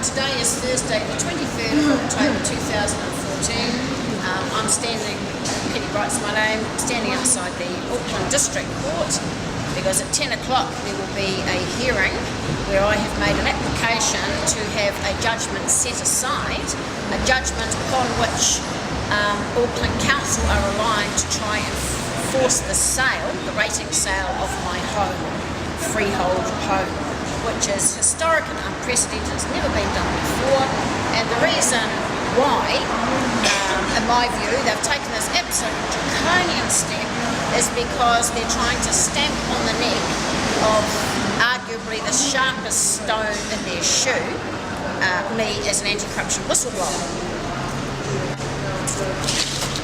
Today is Thursday, the 23rd of October 2014. I'm standing, Kitty Bright's my name, standing outside the Auckland District Court because at 10 o'clock there will be a hearing where I have made an application to have a judgment set aside, a judgment upon which Auckland Council are relying to try and force the sale, the rating sale of my home, freehold home, which is historic and unprecedented. It's never been done before, and the reason why, in my view, they've taken this absolute draconian step is because they're trying to stamp on the neck of arguably the sharpest stone in their shoe, me as an anti-corruption whistleblower.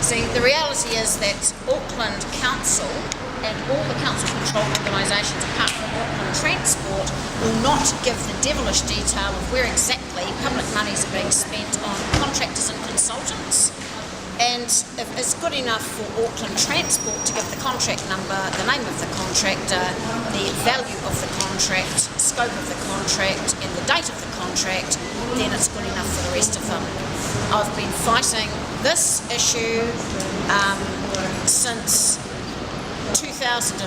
See, the reality is that Auckland Council and all the council-controlled organisations apart from Auckland Transport will not give the devilish detail of where exactly public monies are being spent on contractors and consultants. And if it's good enough for Auckland Transport to give the contract number, the name of the contractor, the value of the contract, scope of the contract and the date of the contract, then it's good enough for the rest of them. I've been fighting this issue since 2008,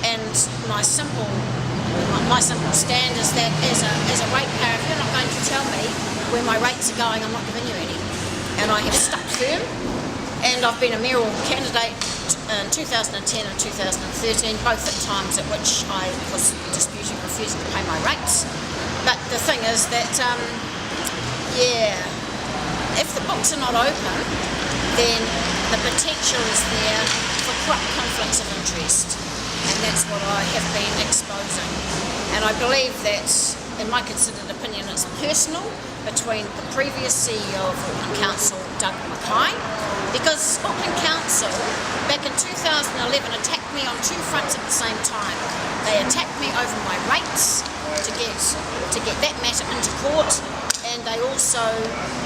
and my simple stand is that as a ratepayer, if you're not going to tell me where my rates are going, I'm not giving you any. And I have stuck firm, and I've been a mayoral candidate in 2010 and 2013, both at times at which I was disputing, refusing to pay my rates. But the thing is that, if the books are not open, then the potential is there for corrupt conflicts of interest, and that's what I have been exposing. And I believe that, in my considered opinion, it's personal between the previous CEO of Auckland Council, Doug Mackay, because Auckland Council back in 2011 attacked me on two fronts at the same time. They attacked me over my rates to get that matter into court, and they also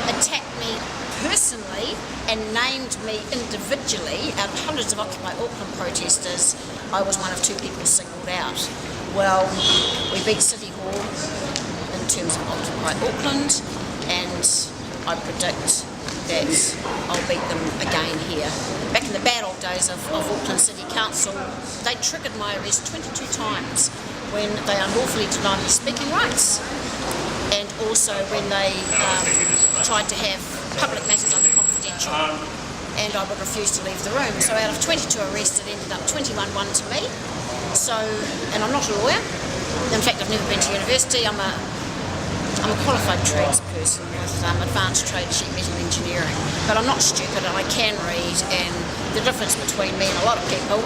attacked me personally and named me individually out of hundreds of Occupy Auckland protesters. I was one of two people singled out. Well, we beat City Hall in terms of Occupy Auckland, and I predict that I'll beat them again here. Back in the bad old days of Auckland City Council, they triggered my arrest 22 times when they unlawfully denied me speaking rights, and also when they tried to have public matters under confidential, and I would refuse to leave the room. So out of 22 arrests, it ended up 21-1 to me. So, and I'm not a lawyer. In fact, I've never been to university. I'm a qualified tradesperson with advanced trade sheet metal engineering. But I'm not stupid, and I can read, and the difference between me and a lot of people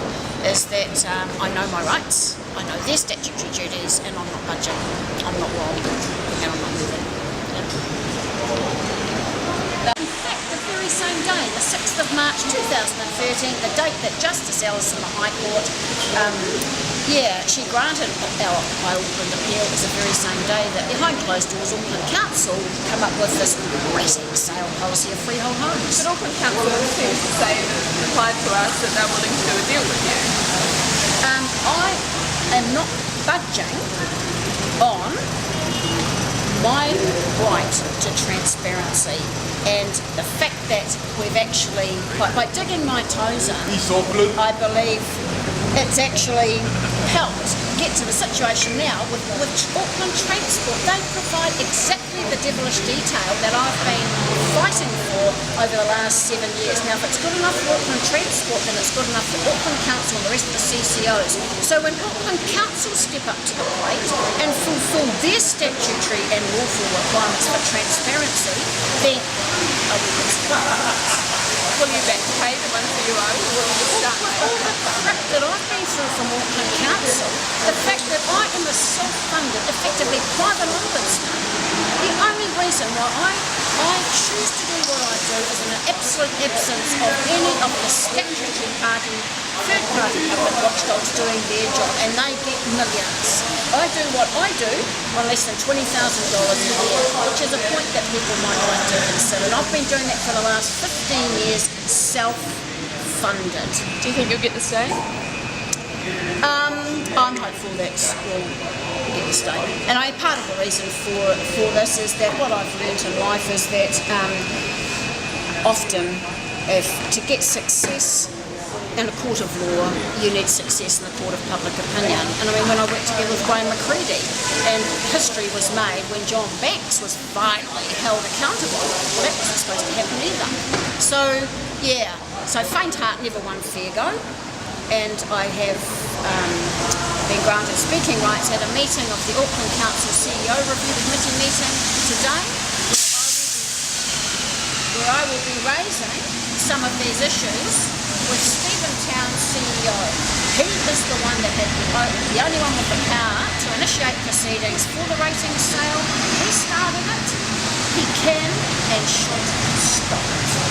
is that I know my rights, I know their statutory duties, and I'm not budging. I'm not wobbling, and I'm not moving. In fact, the very same day, the 6th of March 2013, the date that Justice Ellis in the High Court, she granted our Occupy Auckland appeal, was the very same day that behind closed doors Auckland Council come up with this rating sale policy of freehold homes. But Auckland Council seems to say, replied to us, that they're willing to do a deal with you. I am not budging on my right to transparency, and the fact that we've actually, by digging my toes in, I believe it's actually helped get to the situation now with Auckland Transport. They provide exactly the devilish detail that I've been fighting for over the last 7 years. Now, if it's good enough for Auckland Transport, then it's good enough for Auckland Council and the rest of the CCOs. So when Auckland Council step up to the plate and fulfil their statutory and lawful requirements for transparency, then I will consider it. Will you back pay the ones that you owe, or will you just start All the crap that I've been through from Auckland Council, the fact that I am a self-funded, effectively private ombudsman, the only reason why I choose to do what I do is in an absolute absence of any of the statutory party, third-party public watchdogs doing their job, and they get millions. I do what I do on less than $20,000 a year, which is a point that people might like to consider. And I've been doing that for the last 15 years, self-funded. Do you think you'll get the stay? I'm hopeful that we'll get the stay. And part of the reason for this is that what I've learned in life is that often to get success in a court of law, you need success in the court of public opinion. And I mean, when I worked together with Graham McCready, and history was made when John Banks was finally held accountable, well, that wasn't supposed to happen either. So, yeah, so faint heart never won fair go. And I have been granted speaking rights at a meeting of the Auckland Council CEO Review Committee meeting today, where I will be raising some of these issues with Stephen Town's CEO. He is the one that had the only one with the power to initiate proceedings for the rating sale. He started it. He can and should stop it.